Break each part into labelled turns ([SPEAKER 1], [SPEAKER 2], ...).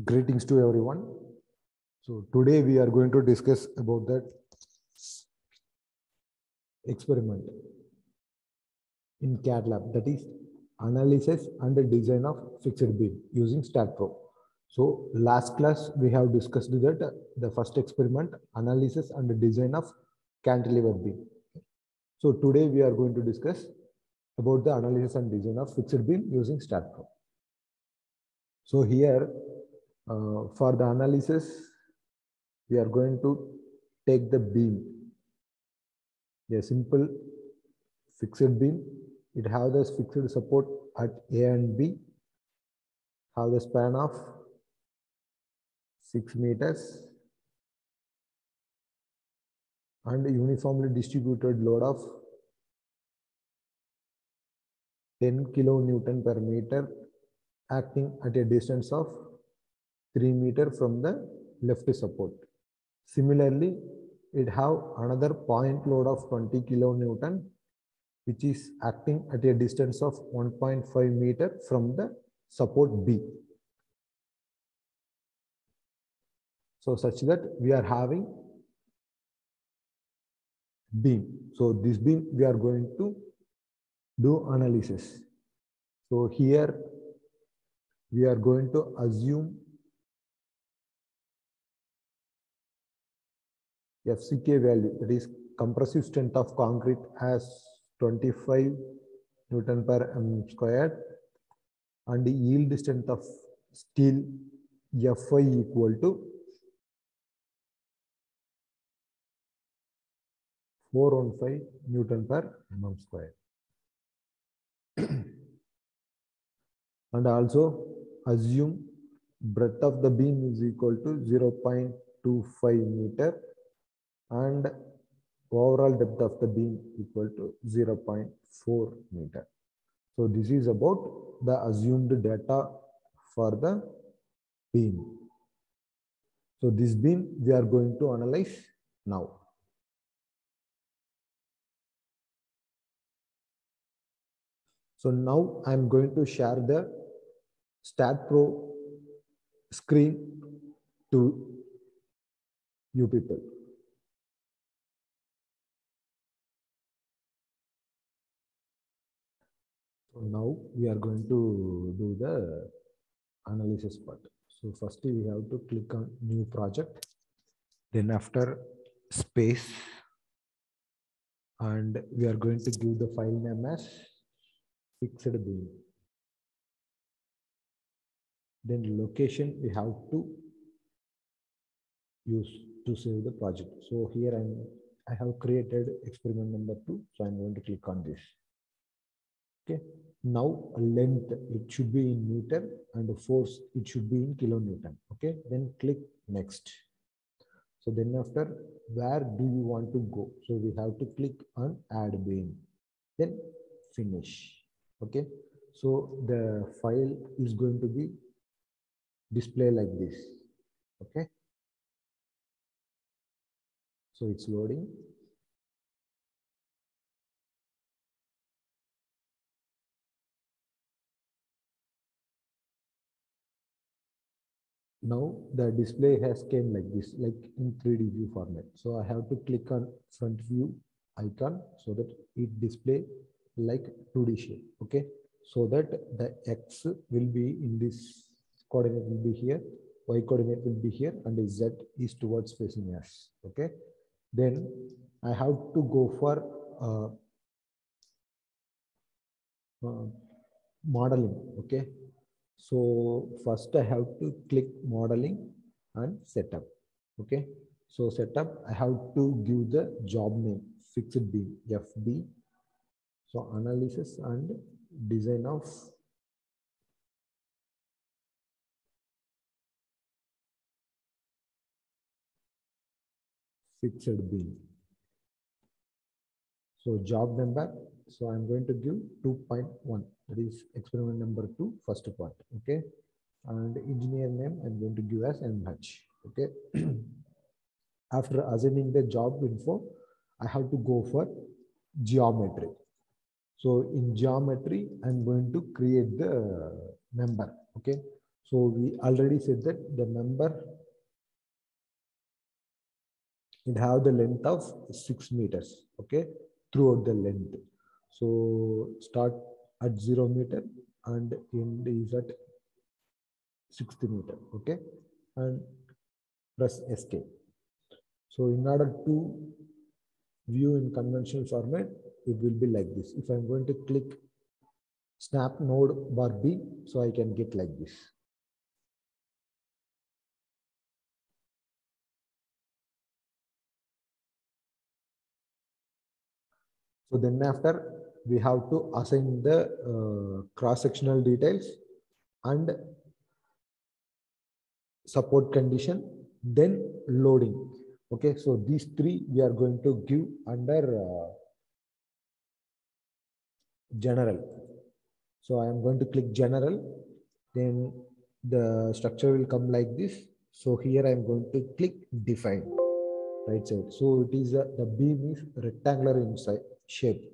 [SPEAKER 1] Greetings to everyone. So today we are going to discuss about that experiment in CAD lab, that is analysis and the design of fixed beam using StatPro. So last class we have discussed that the first experiment analysis and the design of cantilever beam. So today we are going to discuss about the analysis and design of fixed beam using StatPro. So here for the analysis, we are going to take the beam, a simple fixed beam. It has the fixed support at A and B, have the span of 6 meters and uniformly distributed load of 10 kilonewton per meter acting at a distance of 3 meters from the left support. Similarly, it have another point load of 20 kilonewton which is acting at a distance of 1.5 meter from the support B. So such that we are having beam. So this beam we are going to do analysis. So here we are going to assume FCK value, that is compressive strength of concrete, as 25 Newton per m squared, and the yield strength of steel Fi equal to 415 Newton per mm squared. And also assume breadth of the beam is equal to 0.25 meter and overall depth of the beam equal to 0.4 meter. So this is about the assumed data for the beam. So this beam we are going to analyze now. So now I am going to share the StatPro screen to you people. So now we are going to do the analysis part. So firstly we have to click on new project, then after space, and we are going to give the file name as fixed beam. Then location we have to use to save the project. So here I have created experiment number 2. So I'm going to click on this. Okay. Now length, it should be in meter, and the force, it should be in kilonewton. Okay. Then click next. So then after, where do you want to go? So we have to click on add beam, then finish. Okay. So the file is going to be display like this. Okay. So it's loading. Now the display has came like this, like in 3D view format. So I have to click on front view icon so that it display like 2D shape. Okay. So that the X will be in this coordinate will be here, Y coordinate will be here, and the Z is towards facing us. Okay. Then I have to go for modeling. Okay. So first I have to click modeling and setup. Okay. So setup, I have to give the job name, fixed beam, FB. So analysis and design of fixed beam. So job number, so I'm going to give 2.1, that is experiment number 2, first part. Okay. And engineer name I'm going to give as MH. Okay. After assigning the job info, I have to go for geometry. So in geometry, I'm going to create the member. Okay. So we already said that the member, it have the length of 6 meters, okay, throughout the length. So start at 0 meter and end is at 60 meter, okay, and press escape. So in order to view in conventional format, it will be like this. If I'm going to click snap node bar B, so I can get like this. So then after, we have to assign the cross-sectional details and support condition, then loading. Okay, so these three we are going to give under general. So I am going to click general, then the structure will come like this. So here I am going to click define, right side. So it is the beam is rectangular in shape.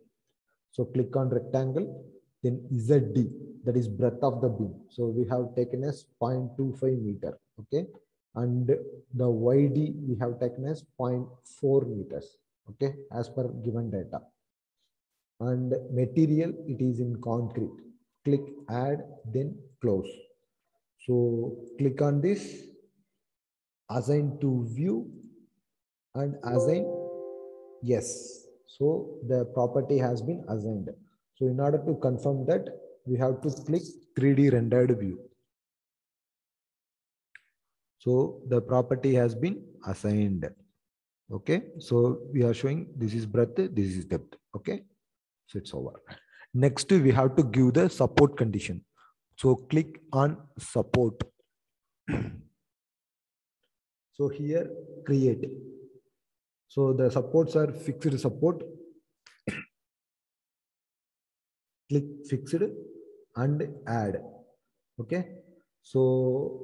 [SPEAKER 1] So click on rectangle, then ZD, that is breadth of the beam. So we have taken as 0.25 meter, okay? And the YD we have taken as 0.4 meters, okay, as per given data. And material, it is in concrete. Click add, then close. So click on this, assign to view and assign yes. So the property has been assigned. So in order to confirm that, we have to click 3D rendered view. So the property has been assigned. Okay. So we are showing this is breadth, this is depth. Okay. So it's over. Next, we have to give the support condition. So click on support. So here create. So the supports are fixed support. Click fixed and add. Okay. So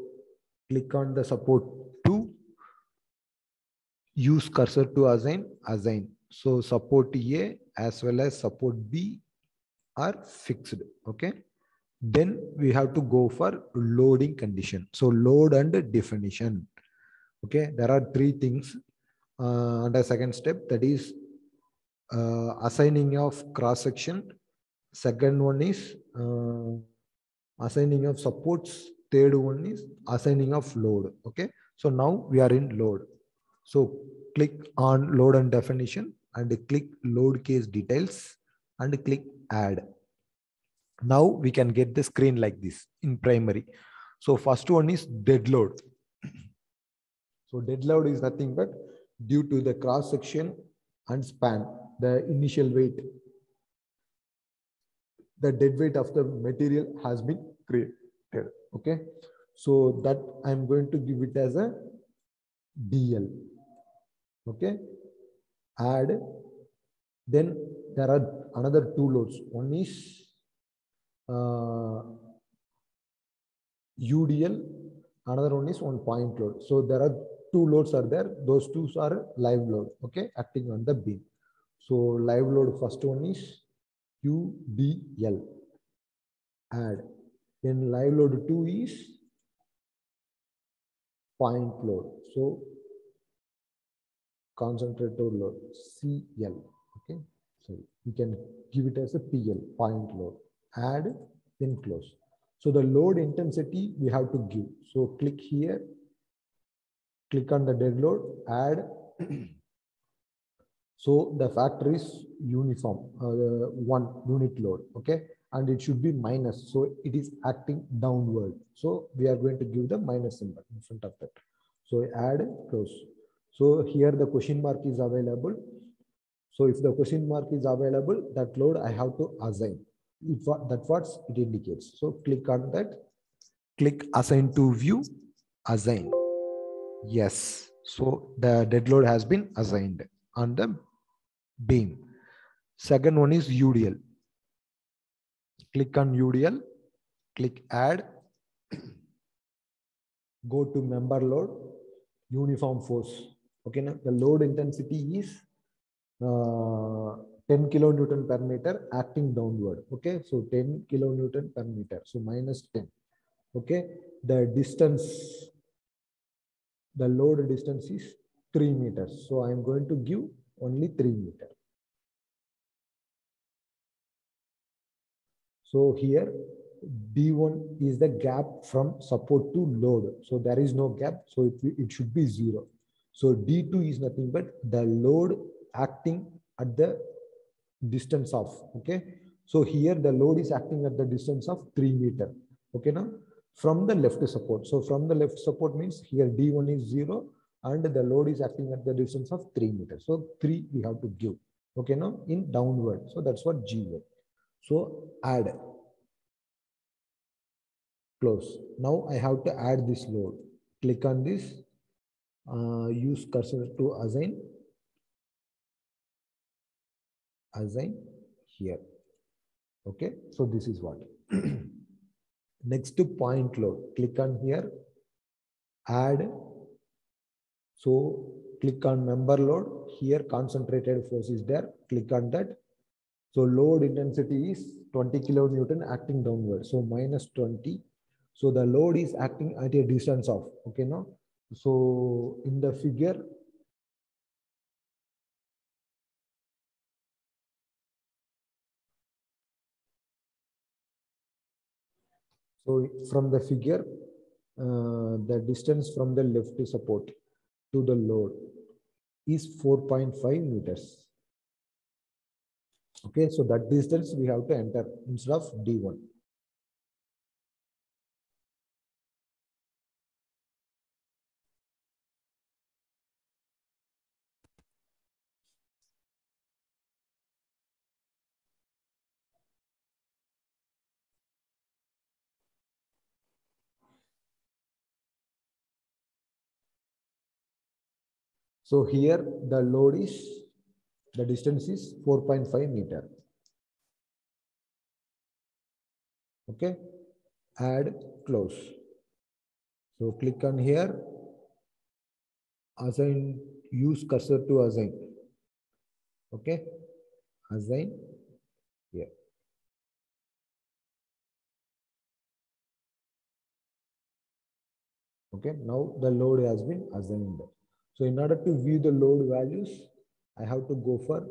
[SPEAKER 1] click on the support to use cursor to assign. So support A as well as support B are fixed. Okay. Then we have to go for loading condition. So load and definition. Okay. There are three things under second step, that is assigning of cross section. Second one is assigning of supports. Third one is assigning of load. Okay. So now we are in load. So click on load and definition and click load case details and click add. Now we can get the screen like this in primary. So first one is dead load. So dead load is nothing but due to the cross section and span, the initial weight, the dead weight of the material has been created. Okay. So that I'm going to give it as a DL. Okay. Add. Then there are another two loads. One is UDL. Another one is one point load. So there are two loads are there. Those two are live load. Okay. Acting on the beam. So live load first one is UDL. Add. Then live load 2 is point load. So concentrator load CL. Okay. So we can give it as a PL, point load. Add, then close. So the load intensity we have to give. So click here, click on the dead load, add. So the factor is uniform, 1 unit load. Okay. And it should be minus. So it is acting downward. So we are going to give the minus symbol in front of that. So add, close. So here the question mark is available. So if the question mark is available, that load I have to assign. If that's what it indicates. So click on that. Click assign to view, assign. Yes. So the dead load has been assigned on the beam. Second one is UDL. Click on UDL, click add, go to member load, uniform force. Okay, now the load intensity is 10 kilonewton per meter acting downward. Okay, so 10 kilonewton per meter, so minus 10. Okay, the distance, the load distance is 3 meters. So I'm going to give only 3 meters. So here D1 is the gap from support to load. So there is no gap. So it should be 0. So D2 is nothing but the load acting at the distance of, okay. So here the load is acting at the distance of 3 meters. Okay, now from the left support. So from the left support means here D1 is 0 and the load is acting at the distance of 3 meters. So 3 we have to give. Okay, now in downward. So that's what G1. So add, close. Now I have to add this load. Click on this, use cursor to assign here. Okay, so this is what. Next to point load, click on here, add. So click on member load. Here concentrated force is there. Click on that. So load intensity is 20 kilonewton acting downward. So minus 20. So the load is acting at a distance of, okay, now. So in the figure, so from the figure, the distance from the left support to the load is 4.5 meters. Okay, so that distance we have to enter instead of D1. So here the load is, the distance is 4.5 meter. Okay, add, close. So click on here, assign, use cursor to assign. Okay, assign here. Okay, now the load has been assigned. So in order to view the load values, I have to go for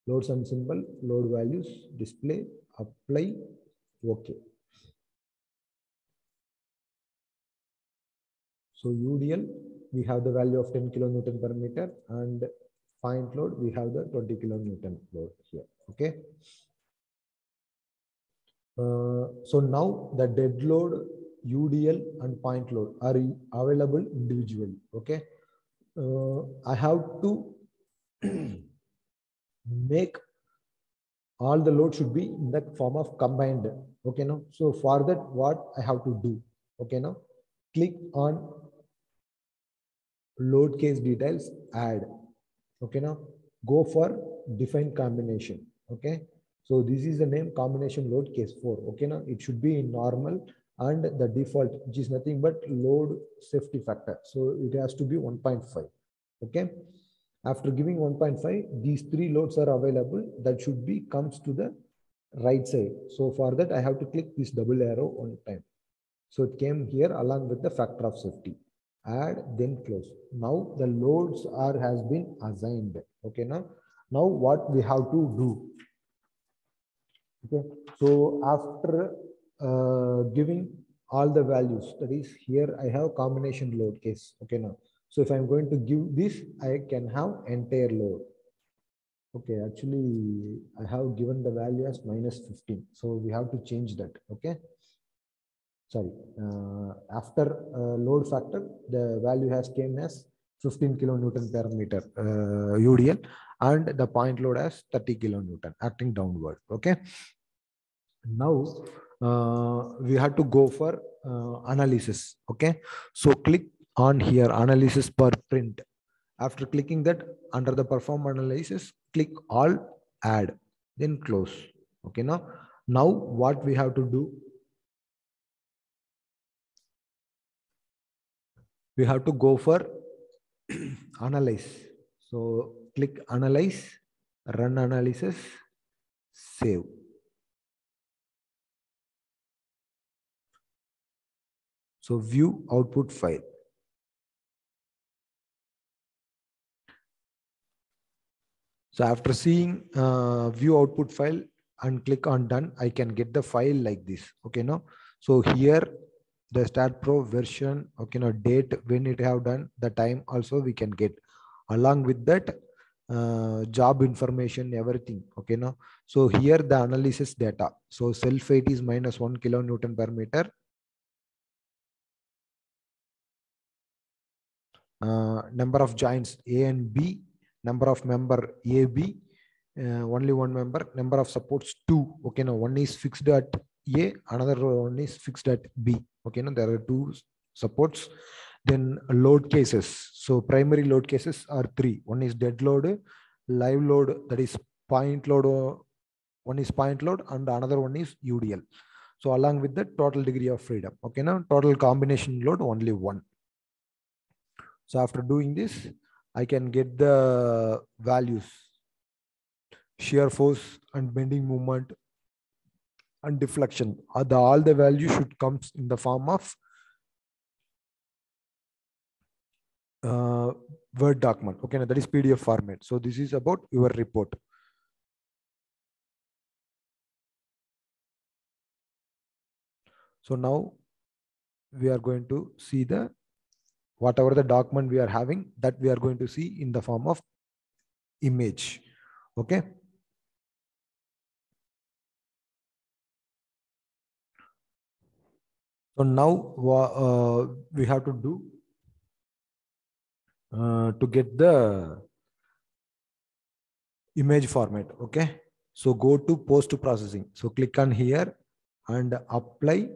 [SPEAKER 1] load sum symbol, load values, display, apply, okay. So UDL, we have the value of 10 kilonewton per meter, and point load, we have the 20 kilonewton load here. Okay. So now the dead load, UDL and point load are available individually. Okay. I have to make all the load should be in that form of combined. Okay, now. So for that, what I have to do? Okay, now click on load case details, add. Okay, now go for define combination. Okay, so this is the name combination load case 4. Okay, now it should be in normal and the default, which is nothing but load safety factor. So it has to be 1.5. Okay, after giving 1.5, these 3 loads are available. That should be comes to the right side. So for that, I have to click this double arrow one time. So it came here along with the factor of safety. Add, then close. Now the loads are has been assigned. Okay, now what we have to do? Okay, so after giving all the values, that is here I have combination load case. Okay, now so if I'm going to give this, I can have entire load. Okay, actually I have given the value as minus 15, so we have to change that. Okay, sorry, after load factor, the value has came as 15 kilonewton per meter UDL, and the point load as 30 kilonewton acting downward. Okay, now we have to go for analysis. Okay, so click on here, analysis per print. After clicking that, under the perform analysis, click all, add, then close. Okay, now what we have to do? We have to go for analyze. So click analyze, run analysis, save. So view output file. So after seeing view output file and click on done, I can get the file like this. Okay, no. So here the Stat Pro version, okay, no, date when it have done, the time also we can get. Along with that, job information, everything. Okay, no. So here the analysis data. So self weight is -1 kilonewton per meter. Number of joints A and B, number of member AB, only one member, number of supports 2. Okay, now one is fixed at A, another one is fixed at B. Okay, now there are 2 supports. Then load cases. So primary load cases are 3. One is dead load, live load, that is point load. One is point load and another one is UDL. So along with the total degree of freedom. Okay, now total combination load only 1. So after doing this, I can get the values, shear force and bending moment and deflection. All the values should come in the form of Word document. Okay, now that is PDF format. So this is about your report. So now we are going to see the whatever the document we are having, that we are going to see in the form of image. Okay. So now we have to do to get the image format. Okay. So go to post processing. So click on here and apply.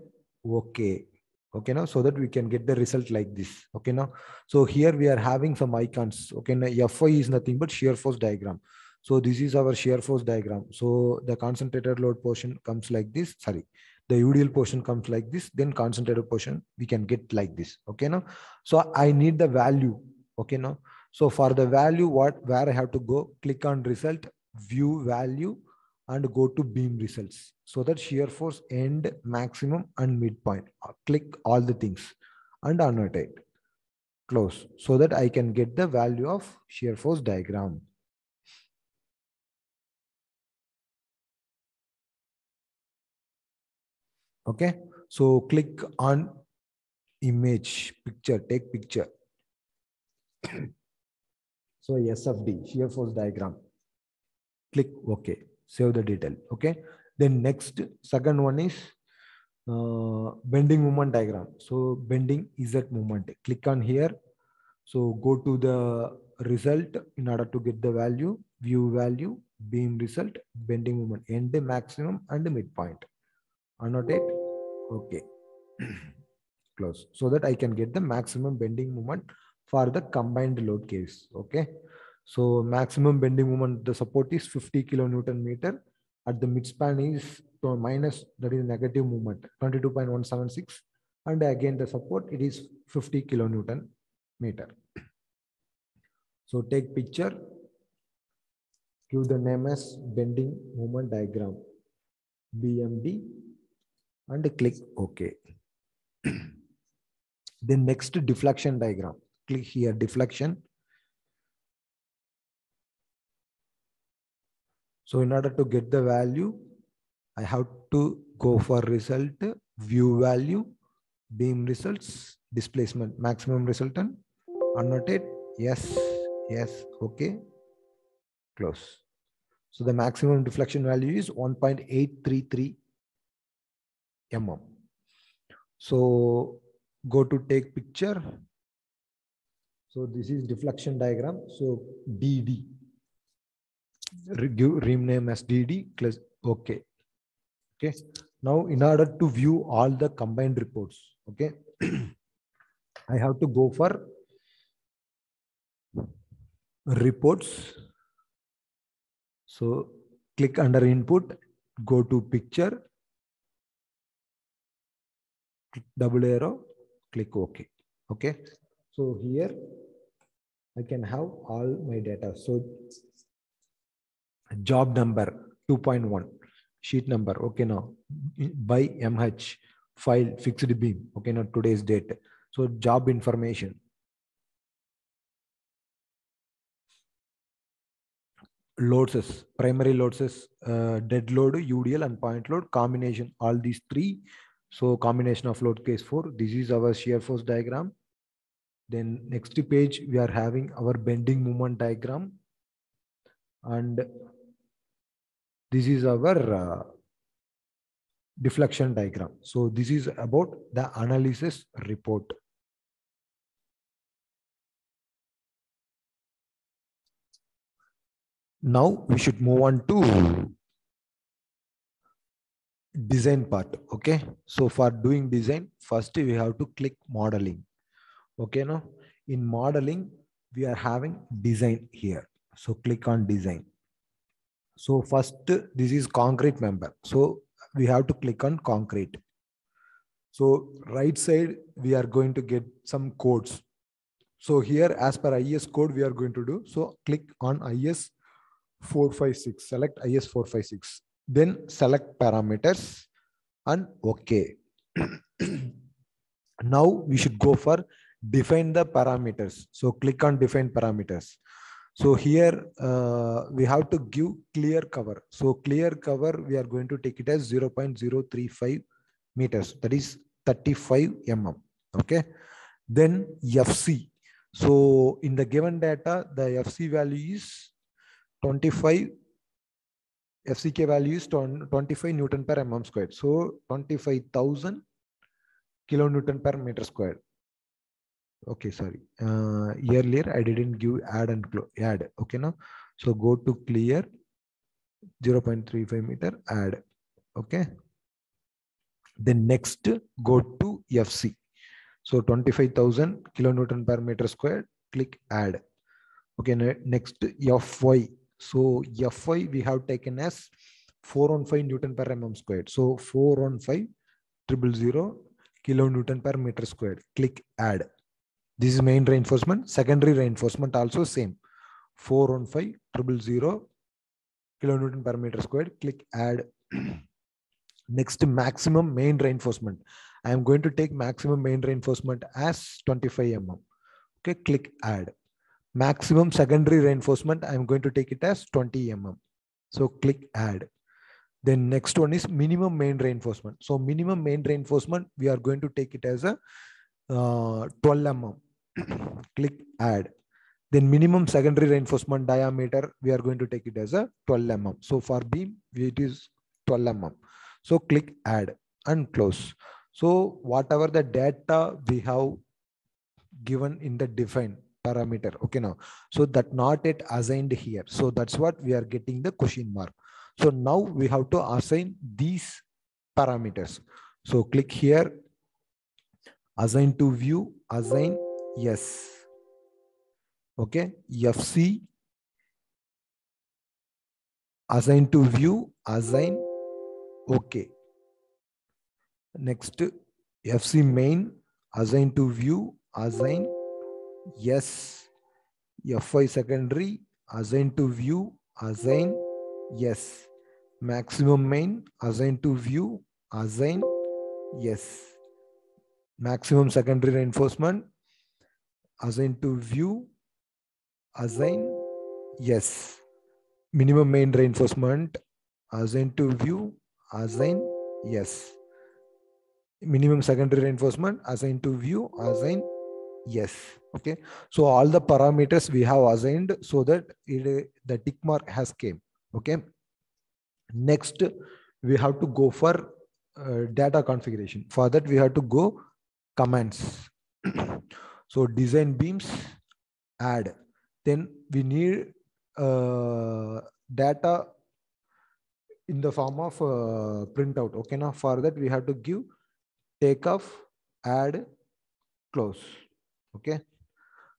[SPEAKER 1] Okay. Okay, now so that we can get the result like this. Okay, now so here we are having some icons. Okay, now FY is nothing but shear force diagram. So this is our shear force diagram. So the concentrated load portion comes like this. Sorry, the UDL portion comes like this. Then concentrated portion we can get like this. Okay, now so I need the value. Okay, now so for the value, where I have to go? Click on result, view value, and go to beam results, so that shear force end, maximum and midpoint. Click all the things and annotate, close, so that I can get the value of shear force diagram. Okay, so click on image, picture, take picture. So SFD, shear force diagram. Click OK, save the detail. Okay, then next, second one is bending moment diagram. So bending Z moment. Click on here. So go to the result in order to get the value, view value, beam result, bending moment, end, maximum and midpoint. Annotate. Okay. Close. So that I can get the maximum bending moment for the combined load case. Okay. So maximum bending moment, the support is 50 kilonewton meter. At the midspan is minus, that is negative movement, 22.176. And again, the support, it is 50 kilonewton meter. So take picture, give the name as bending moment diagram, BMD, and click OK. Then next, deflection diagram. Click here, deflection. So in order to get the value, I have to go for result, view value, beam results, displacement, maximum resultant, annotate, yes, yes, okay, close. So the maximum deflection value is 1.833 mm. So go to take picture. So this is deflection diagram. So DD, rename as DD, okay. Okay. Now, in order to view all the combined reports, okay, I have to go for reports. So click under input, go to picture, double arrow, click OK. Okay. So here I can have all my data. So job number 2.1, sheet number. Okay. Now by MH, file fixed beam. Okay, now today's date. So job information, loads, primary loads, dead load, UDL and point load combination, all these three. So combination of load case 4. This is our shear force diagram. Then next page, we are having our bending moment diagram. And this is our deflection diagram. So this is about the analysis report. Now we should move on to design part. Okay, so for doing design, first we have to click modeling. Okay, now in modeling we are having design here. So click on design. So first, this is concrete member, so we have to click on concrete. So right side we are going to get some codes. So here, as per IS code, we are going to do. So click on IS 456, select IS 456, then select parameters and OK. Now we should go for define the parameters. So click on define parameters. So here we have to give clear cover. So clear cover, we are going to take it as 0.035 meters. That is 35 mm. Okay. Then FC. So in the given data, the FC value is 25. FCK value is 25 Newton per mm squared. So 25,000 kilonewton per meter squared. Okay, sorry. Earlier I didn't give add and add. Okay, now so go to clear 0.35 meter add. Okay. Then next go to FC. So 25,000 kilonewton per meter squared. Click add. Okay. Next FY. So FY we have taken as 415 Newton per mm squared. So 415 000 kilonewton per meter squared. Click add. This is main reinforcement. Secondary reinforcement also same. 415 000 kilonewton per meter squared. Click add. Next, maximum main reinforcement. I am going to take maximum main reinforcement as 25 mm. Okay, click add. Maximum secondary reinforcement, I am going to take it as 20 mm. So click add. Then next one is minimum main reinforcement. So minimum main reinforcement, we are going to take it as a 12 mm. Click add. Then minimum secondary reinforcement diameter, we are going to take it as a 12 mm. So for beam, it is 12 mm. So click add and close. So whatever the data we have given in the define parameter, okay, now so that not yet assigned here. So that's what we are getting the question mark. So now we have to assign these parameters. So click here, assign to view, assign yes. Okay, FC, assign to view, assign okay. Next, FC main, assign to view, assign yes. FY secondary, assign to view, assign yes. Maximum main, assign to view, assign yes. Maximum secondary reinforcement, assign to view, assign yes. Minimum main reinforcement, assign to view, assign yes. Minimum secondary reinforcement, assign to view, assign yes. Okay, so all the parameters we have assigned so that the tick mark has came. Okay, next we have to go for data configuration. For that we have to go commands. So design beams, add. Then we need data in the form of printout. Okay, now for that we have to give takeoff, add, close. Okay,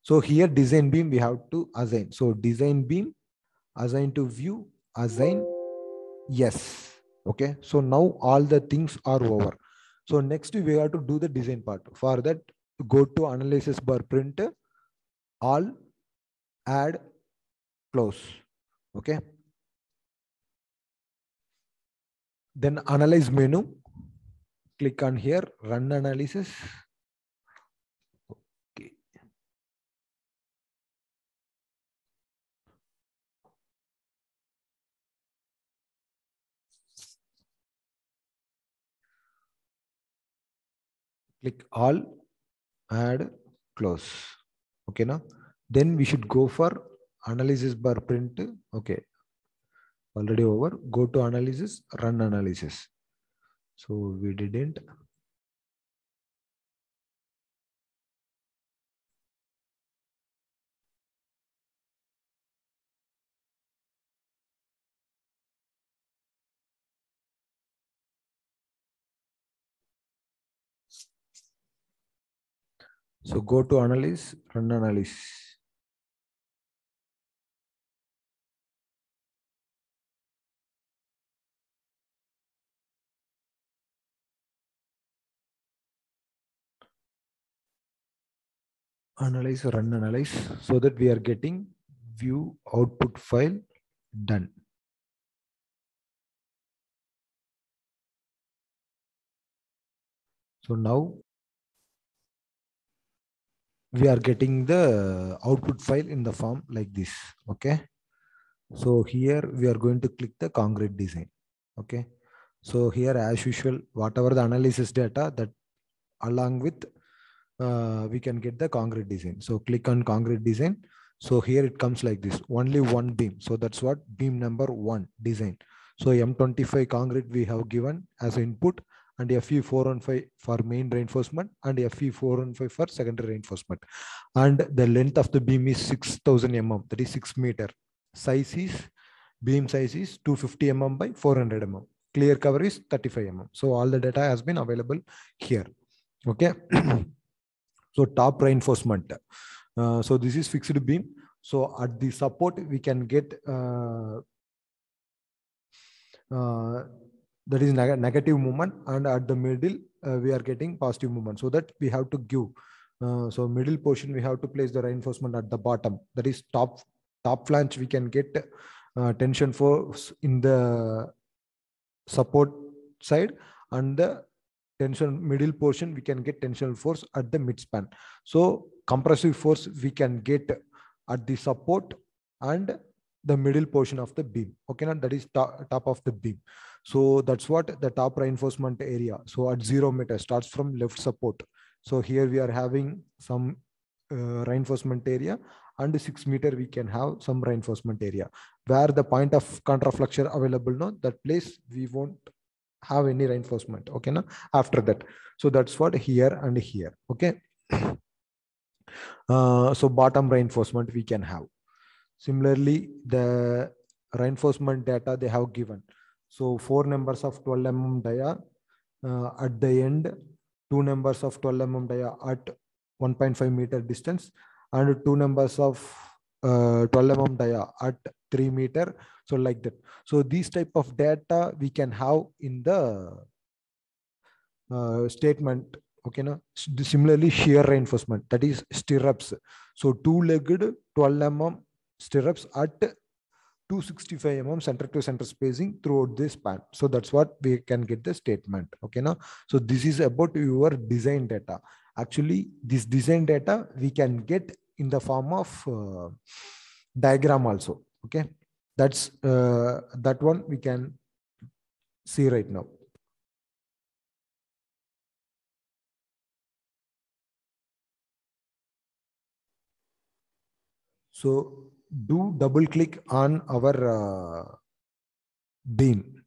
[SPEAKER 1] so here design beam we have to assign. So design beam, assign to view, assign yes. Okay, so now all the things are over. So next we have to do the design part. For that, go to analysis bar, print all, add, close. Okay, then analyze menu. click on here, run analysis. Okay. Click all, add, close. Okay, now then we should go for analysis bar print. Okay, already over. Go to analysis, run analysis. So we didn't. So go to analyze, run analysis. Analyze, run analyze, so that we are getting view output file done. So now we are getting the output file in the form like this. Okay. So here we are going to click the concrete design. Okay. So here as usual, whatever the analysis data that along with we can get the concrete design. So click on concrete design. So here it comes like this, only one beam. So that's what beam number 1 design. So M25 concrete we have given as input, and FE415 for main reinforcement and FE415 for secondary reinforcement. And the length of the beam is 6000 mm, that is 6 meter. Size is, beam size is 250 mm by 400 mm. Clear cover is 35 mm. So all the data has been available here. Okay. So top reinforcement. So this is fixed beam. So at the support, we can get that is negative movement, and at the middle, we are getting positive movement. So that we have to give. So middle portion, we have to place the reinforcement at the bottom. That is top flange. We can get tension force in the support side, and the tension middle portion we can get tensional force at the midspan. So compressive force we can get at the support and the middle portion of the beam. Okay, now that is top of the beam. So that's what the top reinforcement area. So at 0 meter starts from left support. So here we are having some reinforcement area, and 6 meter we can have some reinforcement area. Where the point of contraflexure available, no, that place we won't have any reinforcement. Okay, now after that. So that's what here and here. Okay. So bottom reinforcement we can have. Similarly, the reinforcement data they have given. So 4 numbers of 12 mm dia at the end, 2 numbers of 12 mm dia at 1.5 meter distance, and 2 numbers of 12 mm dia at 3 meter. So like that. So these type of data we can have in the statement. Okay, now similarly shear reinforcement, that is stirrups. So 2-legged 12 mm stirrups at 265 mm center to center spacing throughout this span. So that's what we can get the statement. Okay, now so this is about your design data. Actually this design data we can get in the form of diagram also. Okay, that's that one we can see right now. So do double click on our beam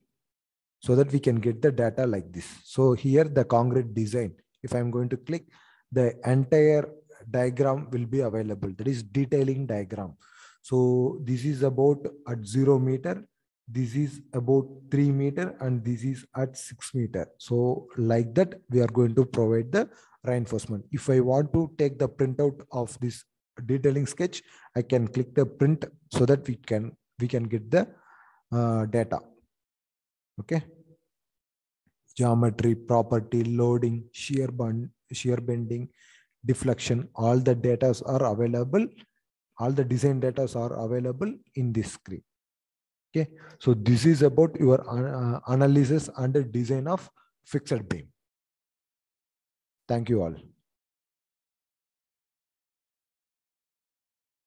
[SPEAKER 1] so that we can get the data like this. So here the concrete design, if I'm going to click, the entire diagram will be available. That is detailing diagram. So this is about at 0 meter, this is about 3 meter, and this is at 6 meter. So like that, we are going to provide the reinforcement. If I want to take the printout of this detailing sketch, I can click the print so that we can get the data. Okay. Geometry, property, loading, shear bending, deflection, all the data are available. All the design data are available in this screen. Okay. So this is about your analysis and the design of fixed beam. Thank you all.